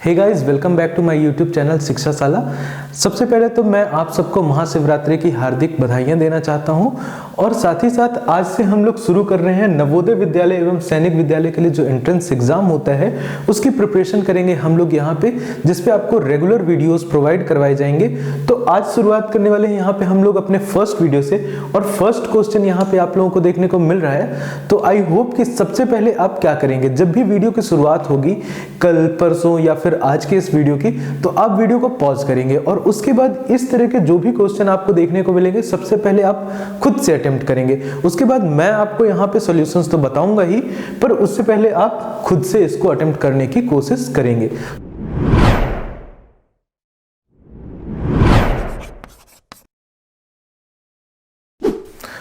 Hey guys, welcome back to my YouTube channel Shiksha Shala. सबसे पहले तो मैं आप सबको महाशिवरात्रि की हार्दिक बधाइयां देना चाहता हूं और साथ ही साथ आज से हम लोग शुरू कर रहे हैं नवोदय विद्यालय एवं सैनिक विद्यालय के लिए जो एंट्रेंस एग्जाम होता है उसकी प्रिपरेशन करेंगे हम लोग यहाँ पे, जिसपे आपको रेगुलर वीडियोस प्रोवाइड करवाए जाएंगे। तो आज शुरुआत करने वाले हैं यहाँ पे हम लोग अपने फर्स्ट वीडियो से और फर्स्ट क्वेश्चन यहाँ पे आप लोगों को देखने को मिल रहा है। तो आई होप कि सबसे पहले आप क्या करेंगे, जब भी वीडियो की शुरुआत होगी कल परसों या फिर आज के इस वीडियो की, तो आप वीडियो को पॉज करेंगे और उसके बाद इस तरह के जो भी क्वेश्चन आपको देखने को मिलेंगे सबसे पहले आप खुद से अटेम्प्ट करेंगे। उसके बाद मैं आपको यहाँ पे सॉल्यूशंस तो बताऊंगा ही, पर उससे पहले आप खुद से इसको अटेम्प्ट करने की कोशिश करेंगे।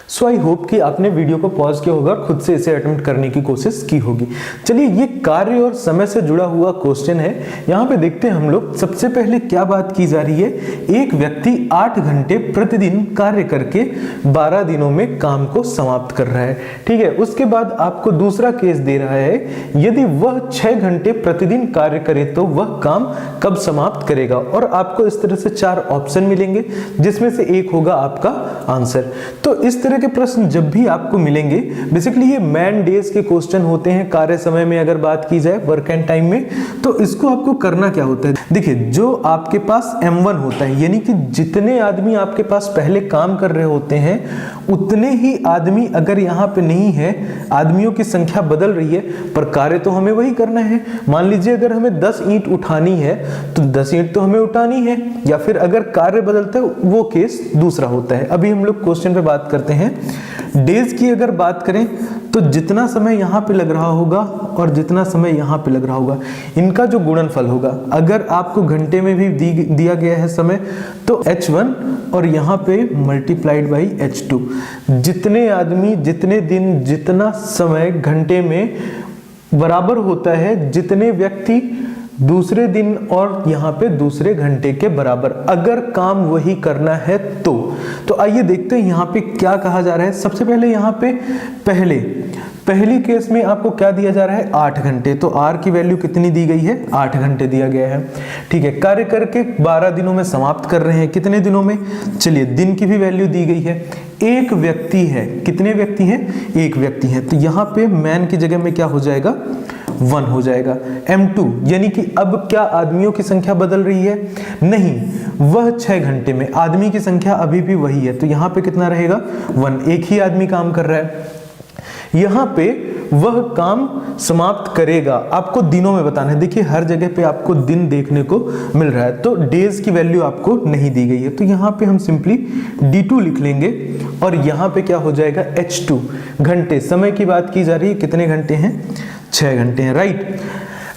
सो आई होप कि आपने वीडियो को पॉज किया होगा और खुद से इसे अटेम्प्ट करने की कोशिश की होगी। चलिए, ये कार्य और समय से जुड़ा हुआ क्वेश्चन है। यहाँ पे देखते हैं हम लोग सबसे पहले क्या बात की जा रही है। एक व्यक्ति 8 घंटे प्रतिदिन कार्य करके 12 दिनों में काम को समाप्त कर रहा है। ठीक है, उसके बाद आपको दूसरा केस दे रहा है, यदि वह 6 घंटे प्रतिदिन कार्य करे तो वह काम कब समाप्त करेगा, और आपको इस तरह से 4 ऑप्शन मिलेंगे जिसमें से एक होगा आपका आंसर। तो इस तरह के प्रश्न जब भी आपको मिलेंगे, बेसिकली ये मैन डेज के क्वेश्चन होते हैं। कार्य समय में अगर बात की जाए, वर्क एंड टाइम में, तो इसको आपको करना क्या होता है। देखिए, जो आपके पास M1 होता है, यानी कि जितने आदमी आपके पास पहले काम कर रहे होते हैं उतने ही आदमी अगर यहाँ पे नहीं है, आदमियों की संख्या बदल रही है पर कार्य तो हमें वही करना है। मान लीजिए अगर हमें 10 ईंट उठानी है तो 10 ईंट तो हमें उठानी है, या फिर अगर कार्य बदलता है वो केस दूसरा होता है। अभी हम लोग क्वेश्चन पे बात करते हैं। डेज की अगर बात करें तो जितना समय यहाँ पे लग रहा होगा और जितना समय यहाँ पे लग रहा होगा, इनका जो गुणनफल होगा, अगर आपको घंटे में भी दिया गया है समय तो H1 और यहाँ पे मल्टीप्लाइड बाई H2। जितने आदमी, जितने दिन, जितना समय घंटे में बराबर होता है जितने व्यक्ति दूसरे दिन और यहाँ पे दूसरे घंटे के बराबर, अगर काम वही करना है तो आइए देखते हैं यहाँ पे क्या कहा जा रहा है। सबसे पहले यहाँ पे पहली केस में आपको क्या दिया जा रहा है, 8 घंटे। तो R की वैल्यू कितनी दी गई है, 8 घंटे दिया गया है। ठीक है, कार्य करके 12 दिनों में समाप्त कर रहे हैं। कितने दिनों में, चलिए दिन की भी वैल्यू दी गई है। एक व्यक्ति है, कितने व्यक्ति हैं, एक व्यक्ति है। तो यहाँ पे मैन की जगह में क्या हो जाएगा, 1 हो जाएगा। M2 यानी कि अब क्या आदमियों की संख्या बदल रही है, नहीं, वह 6 घंटे में, आदमी की संख्या अभी भी वही है। तो यहाँ पे कितना रहेगा, 1, एक ही आदमी काम कर रहा है। यहाँ पे वह काम समाप्त करेगा, आपको दिनों में बताना है। देखिए, हर जगह पे आपको दिन देखने को मिल रहा है, तो डेज की वैल्यू आपको नहीं दी गई है। तो यहाँ पे हम सिंपली D2 लिख लेंगे और यहाँ पे क्या हो जाएगा, H2। घंटे, समय की बात की जा रही है, कितने घंटे हैं, 6 घंटे हैं, राइट।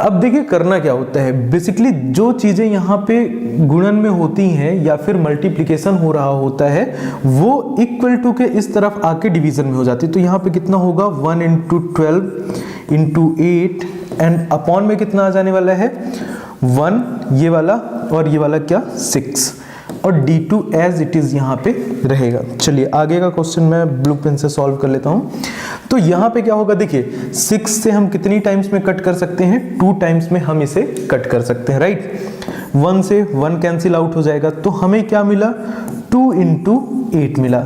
अब देखिए करना क्या होता है, बेसिकली जो चीजें यहाँ पे गुणन में होती हैं या फिर मल्टीप्लिकेशन हो रहा होता है वो इक्वल टू के इस तरफ आके डिवीजन में हो जाती है। तो यहाँ पे कितना होगा, 1 × 12 × 8 एंड अपॉन में कितना आ जाने वाला है, 1, ये वाला और ये वाला क्या, 6, और D2 एज इट इज यहाँ पे रहेगा। चलिए आगे का क्वेश्चन मैं ब्लू पेन से सॉल्व कर लेता हूँ। तो यहाँ पे क्या होगा, देखिए 6 से हम कितनी टाइम्स में कट कर सकते हैं, 2 टाइम्स में हम इसे कट कर सकते हैं, राइट। 1 से 1 कैंसिल आउट हो जाएगा, तो हमें क्या मिला, 2 × 8 मिला।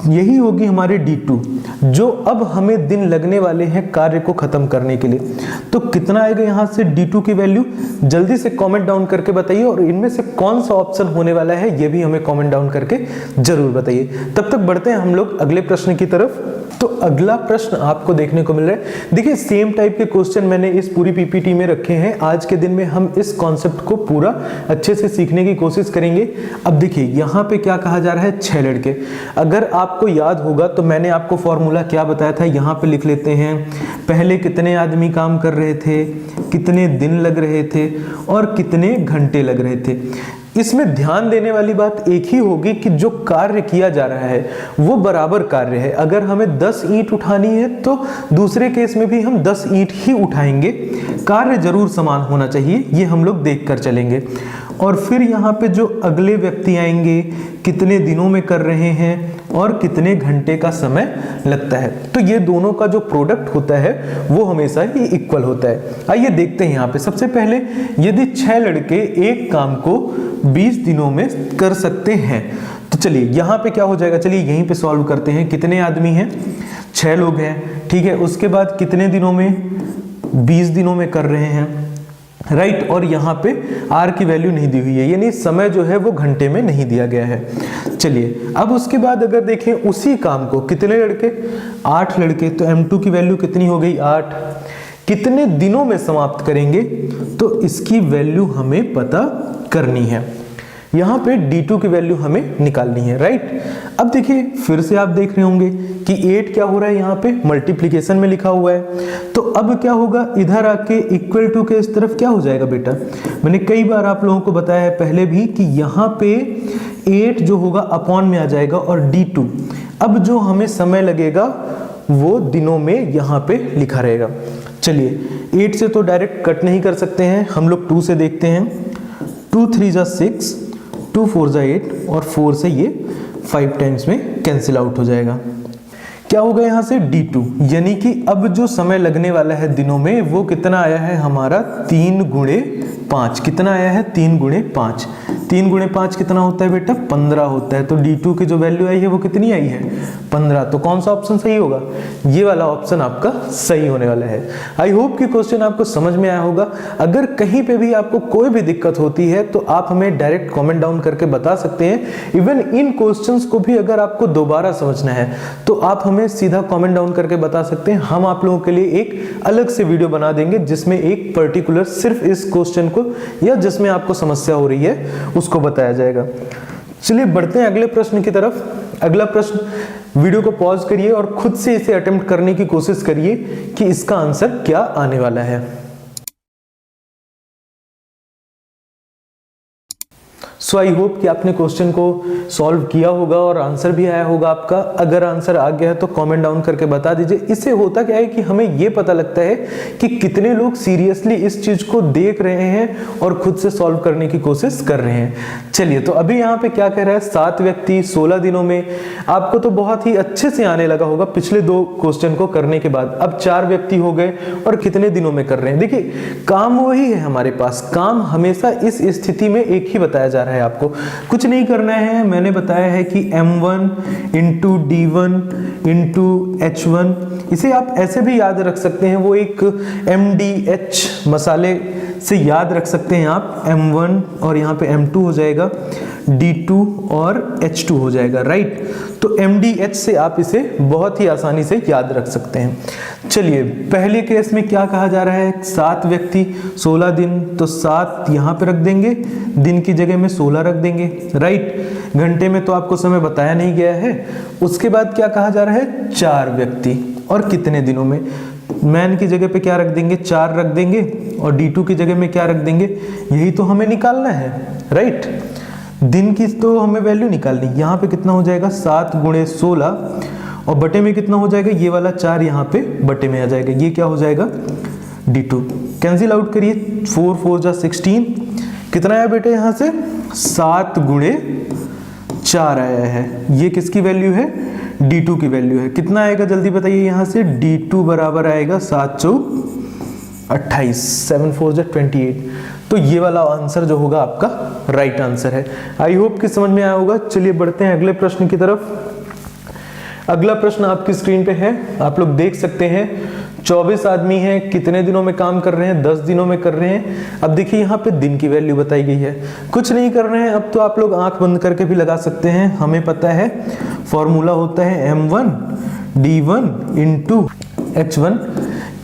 यही होगी हमारे D2, जो अब हमें दिन लगने वाले हैं कार्य को खत्म करने के लिए। तो कितना आएगा यहाँ से D2 की वैल्यू, जल्दी से कमेंट डाउन करके बताइए, और इनमें से कौन सा ऑप्शन होने वाला है ये भी हमें कमेंट डाउन करके जरूर बताइए। तब तक बढ़ते हैं हम लोग अगले प्रश्न की तरफ। तो अगला प्रश्न आपको देखने को मिल रहा है, देखिए सेम टाइप के क्वेश्चन मैंने इस पूरी PPT में रखे हैं। आज के दिन में हम इस कॉन्सेप्ट को पूरा अच्छे से सीखने की कोशिश करेंगे। अब देखिए यहाँ पे क्या कहा जा रहा है, 6 लड़के। अगर आपको याद होगा तो मैंने आपको फॉर्मूला क्या बताया था, यहाँ पे लिख लेते हैं। पहले कितने आदमी काम कर रहे थे, कितने दिन लग रहे थे और कितने घंटे लग रहे थे। इसमें ध्यान देने वाली बात एक ही होगी कि जो कार्य किया जा रहा है वो बराबर कार्य है। अगर हमें 10 ईंट उठानी है तो दूसरे केस में भी हम 10 ईंट ही उठाएंगे, कार्य जरूर समान होना चाहिए, ये हम लोग देख कर चलेंगे। और फिर यहाँ पे जो अगले व्यक्ति आएंगे, कितने दिनों में कर रहे हैं और कितने घंटे का समय लगता है, तो ये दोनों का जो प्रोडक्ट होता है वो हमेशा ही इक्वल होता है। आइए देखते हैं यहाँ पे। सबसे पहले यदि 6 लड़के एक काम को 20 दिनों में कर सकते हैं, तो चलिए यहाँ पे क्या हो जाएगा, चलिए यहीं पे सॉल्व करते हैं। कितने आदमी हैं, 6 लोग हैं, ठीक है। उसके बाद कितने दिनों में, 20 दिनों में कर रहे हैं, राइट। और यहाँ पे आर की वैल्यू नहीं दी हुई है, यानी समय जो है वो घंटे में नहीं दिया गया है। चलिए अब उसके बाद अगर देखें उसी काम को कितने लड़के, 8 लड़के, तो m2 की वैल्यू कितनी हो गई, 8। कितने दिनों में समाप्त करेंगे, तो इसकी वैल्यू हमें पता करनी है। यहाँ पे d2 की वैल्यू हमें निकालनी है, राइट। अब देखिए फिर से आप देख रहे होंगे कि 8 क्या हो रहा है, यहाँ पे मल्टीप्लिकेशन में लिखा हुआ है। तो अब क्या होगा, इधर आके इक्वल टू के इस तरफ क्या हो जाएगा बेटा, मैंने कई बार आप लोगों को बताया है पहले भी कि यहाँ पे 8 जो होगा अपॉन में आ जाएगा और d2, अब जो हमें समय लगेगा वो दिनों में यहाँ पे लिखा रहेगा। चलिए 8 से तो डायरेक्ट कट नहीं कर सकते हैं, हम लोग 2 से देखते हैं। 2 3 जा 6, 2 4 जा 8 और 4 से ये 5 टाइम्स में कैंसिल आउट हो जाएगा। क्या होगा यहाँ से d2, यानी कि अब जो समय लगने वाला है दिनों में वो कितना आया है हमारा, 3 गुणे 5। कितना आया है, 3 गुणे 5। 3 गुणे 5 कितना होता है बेटा, 15 होता है। तो d2 की जो वैल्यू आई है वो कितनी आई है, 15। तो कौन सा ऑप्शन सही होगा, ये वाला ऑप्शन आपका सही होने वाला है। आई होप कि क्वेश्चन आपको समझ में आया होगा। अगर कहीं पे भी आपको कोई भी दिक्कत होती है तो आप हमें डायरेक्ट कमेंट डाउन करके बता सकते हैं। इवन इन क्वेश्चंस को भी अगर आपको दोबारा समझना है तो आप हमें सीधा कमेंट डाउन करके बता सकते हैं। हम आप लोगों के लिए एक अलग से वीडियो बना देंगे जिसमें एक पर्टिकुलर सिर्फ इस क्वेश्चन को या जिसमें आपको समस्या हो रही है उसको बताया जाएगा। चलिए बढ़ते हैं अगले प्रश्न की तरफ। अगला प्रश्न, वीडियो को पॉज करिए और खुद से इसे अटेम्प्ट करने की कोशिश करिए कि इसका आंसर क्या आने वाला है। सो आई होप कि आपने क्वेश्चन को सॉल्व किया होगा और आंसर भी आया होगा आपका। अगर आंसर आ गया है तो कमेंट डाउन करके बता दीजिए। इससे होता क्या है कि हमें यह पता लगता है कि कितने लोग सीरियसली इस चीज को देख रहे हैं और खुद से सॉल्व करने की कोशिश कर रहे हैं। चलिए तो अभी यहाँ पे क्या कह रहा है, 7 व्यक्ति 16 दिनों में। आपको तो बहुत ही अच्छे से आने लगा होगा पिछले 2 क्वेश्चन को करने के बाद। अब 4 व्यक्ति हो गए और कितने दिनों में कर रहे हैं। देखिए काम वही है हमारे पास, काम हमेशा इस स्थिति में एक ही बताया जा रहा है। आपको कुछ नहीं करना है, मैंने बताया है कि m1 into d1 into h1, इसे आप ऐसे भी याद रख सकते हैं, वो एक mdh मसाले से याद रख सकते हैं आप। m1 और यहाँ पे m2 हो जाएगा, d2 और h2 हो जाएगा, राइट। तो mdh से आप इसे बहुत ही आसानी से याद रख सकते हैं। चलिए पहले केस में क्या कहा जा रहा है, 7 व्यक्ति 16 दिन, तो 7 यहाँ पे रख देंगे, दिन की जगह में 16 रख देंगे, राइट। घंटे में तो आपको समय बताया नहीं गया है। उसके बाद क्या कहा जा रहा है, 4 व्यक्ति और कितने दिनों में। मैन की जगह पे क्या रख देंगे, 4 रख देंगे और d2 की जगह में क्या रख देंगे, यही तो हमें निकालना है, राइट। दिन की तो हमें वैल्यू निकालनी। यहाँ पे कितना हो जाएगा, 7 गुणे 16 और बटे में कितना हो जाएगा, ये वाला 4 यहाँ पे बटे में आ जाएगा, ये क्या हो जाएगा d2। कैंसिल आउट करिए, 4 4 जा 16, कितना आया बेटे यहाँ से, 7 गुणे 4 आया है। ये किसकी वैल्यू है, d2 की वैल्यू है। कितना आएगा जल्दी बताइए यहाँ से, d2 बराबर आएगा 7 चौक 28, 7 4 जा 28। तो ये वाला आंसर जो होगा आपका राइट आंसर है। आई होप कि समझ में आया होगा। चलिए बढ़ते हैं अगले प्रश्न की तरफ। अगला प्रश्न आपकी स्क्रीन पे है, आप लोग देख सकते हैं। 24 आदमी हैं, कितने दिनों में काम कर रहे हैं, 10 दिनों में कर रहे हैं। अब देखिए यहाँ पे दिन की वैल्यू बताई गई है, कुछ नहीं कर रहे हैं। अब तो आप लोग आंख बंद करके भी लगा सकते हैं। हमें पता है फॉर्मूला होता है m1 d1 इंटू h1।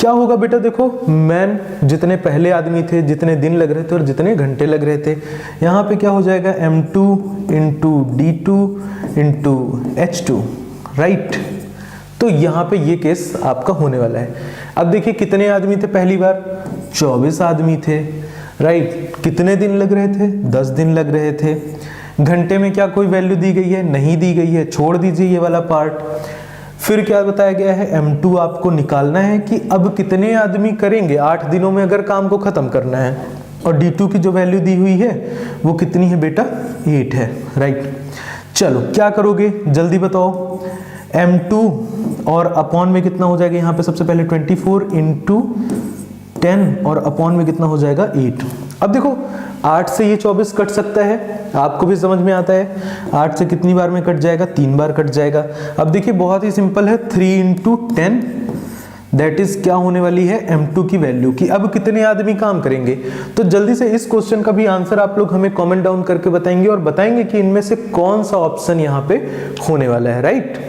क्या होगा बेटा, देखो मैन जितने पहले आदमी थे, जितने दिन लग रहे थे और जितने घंटे लग रहे थे, यहाँ पे क्या हो जाएगा m2 into d2 into h2, right. तो यहाँ पे ये केस आपका होने वाला है। अब देखिए कितने आदमी थे, पहली बार 24 आदमी थे, राइट। कितने दिन लग रहे थे? 10 दिन लग रहे थे। घंटे में क्या कोई वैल्यू दी गई है? नहीं दी गई है, छोड़ दीजिए ये वाला पार्ट। फिर क्या बताया गया है? M2 आपको निकालना है कि अब कितने आदमी करेंगे 8 दिनों में अगर काम को खत्म करना है। और D2 की जो वैल्यू दी हुई है वो कितनी है बेटा? 8 है, राइट। चलो क्या करोगे जल्दी बताओ। M2 और अपॉन में कितना हो जाएगा? यहाँ पे सबसे पहले 24 इंटू 10 और अपॉन में कितना हो जाएगा? 8। अब देखो 8 से ये 24 कट सकता है, आपको भी समझ में आता है। 8 से कितनी बार में कट जाएगा? 3 बार कट जाएगा। अब देखिए बहुत ही सिंपल है, 3 इंटू 10 दैट इज क्या होने वाली है? M2 की वैल्यू कि अब कितने आदमी काम करेंगे। तो जल्दी से इस क्वेश्चन का भी आंसर आप लोग हमें कमेंट डाउन करके बताएंगे और बताएंगे कि इनमें से कौन सा ऑप्शन यहाँ पे होने वाला है, राइट।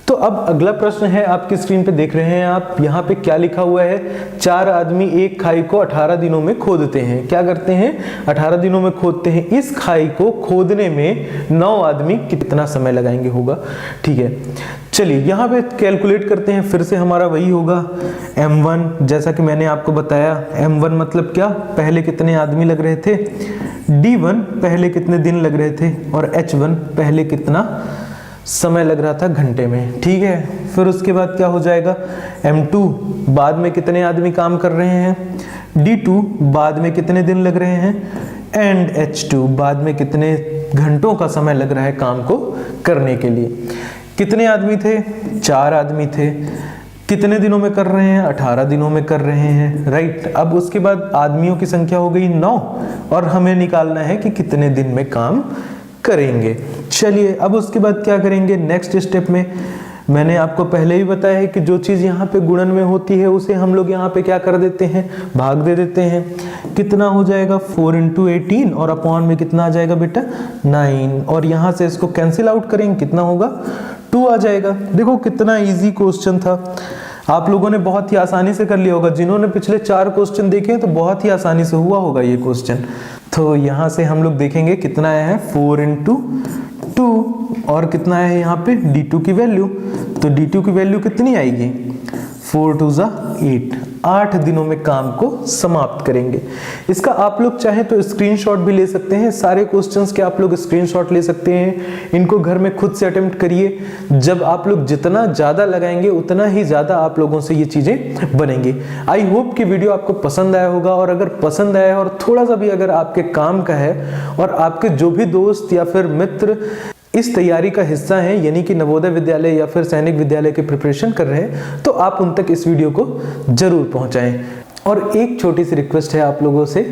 तो अब अगला प्रश्न है, आपकी स्क्रीन पे देख रहे हैं आप, यहाँ पे क्या लिखा हुआ है? 4 आदमी एक खाई को 18 दिनों में खोदते हैं। क्या करते हैं? 18 दिनों में खोदते हैं। इस खाई को खोदने में 9 आदमी कितना समय लगाएंगे होगा? ठीक है, चलिए यहाँ पे कैलकुलेट करते हैं। फिर से हमारा वही होगा M1, जैसा कि मैंने आपको बताया। M1 मतलब क्या? पहले कितने आदमी लग रहे थे। D1 पहले कितने दिन लग रहे थे। और H1 पहले कितना समय लग रहा था घंटे में। ठीक है, फिर उसके बाद क्या हो जाएगा? M2 बाद में कितने आदमी काम कर रहे हैं। D2 बाद में कितने दिन लग रहे हैं। एंड H2 बाद में कितने घंटों का समय लग रहा है काम को करने के लिए। कितने आदमी थे? 4 आदमी थे। कितने दिनों में कर रहे हैं? 18 दिनों में कर रहे हैं, राइट। अब उसके बाद आदमियों की संख्या हो गई 9 और हमें निकालना है कि कितने दिन में काम करेंगे। चलिए अब उसके बाद क्या करेंगे? नेक्स्ट स्टेप में मैंने आपको पहले ही बताया है कि जो चीज यहाँ पे गुणन में होती है उसे हम लोग यहाँ पे क्या कर देते हैं? भाग दे देते हैं। कितना हो जाएगा? 4 इंटू 18 और अपॉन में कितना आ जाएगा बेटा? 9। और यहाँ से इसको कैंसिल आउट करेंगे, कितना होगा? 2 आ जाएगा। देखो कितना इजी क्वेश्चन था, आप लोगों ने बहुत ही आसानी से कर लिया होगा। जिन्होंने पिछले 4 क्वेश्चन देखे तो बहुत ही आसानी से हुआ होगा ये क्वेश्चन। तो यहाँ से हम लोग देखेंगे कितना आया है? 4 इंटू 2 और कितना है यहाँ पे? D2 की वैल्यू। तो D2 की वैल्यू कितनी आएगी? 4 2 जा 8। 8 दिनों में काम को समाप्त करेंगे। इसका आप लोग चाहें तो स्क्रीनशॉट भी ले सकते हैं। सारे क्वेश्चंस के आप लोग स्क्रीनशॉट ले सकते हैं। इनको घर में खुद से अटेम्प्ट करिए। जब आप लोग जितना ज्यादा लगाएंगे उतना ही ज्यादा आप लोगों से ये चीजें बनेंगी। आई होप कि वीडियो आपको पसंद आया होगा, और अगर पसंद आया और थोड़ा सा भी अगर आपके काम का है और आपके जो भी दोस्त या फिर मित्र इस तैयारी का हिस्सा हैं, यानी कि नवोदय विद्यालय या फिर सैनिक विद्यालय की प्रिपरेशन कर रहे हैं, तो आप उन तक इस वीडियो को जरूर पहुंचाएं। और एक छोटी सी रिक्वेस्ट है आप लोगों से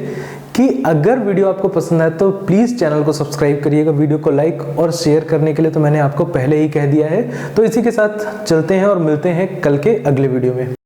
कि अगर वीडियो आपको पसंद आए तो प्लीज़ चैनल को सब्सक्राइब करिएगा। वीडियो को लाइक और शेयर करने के लिए तो मैंने आपको पहले ही कह दिया है। तो इसी के साथ चलते हैं और मिलते हैं कल के अगले वीडियो में।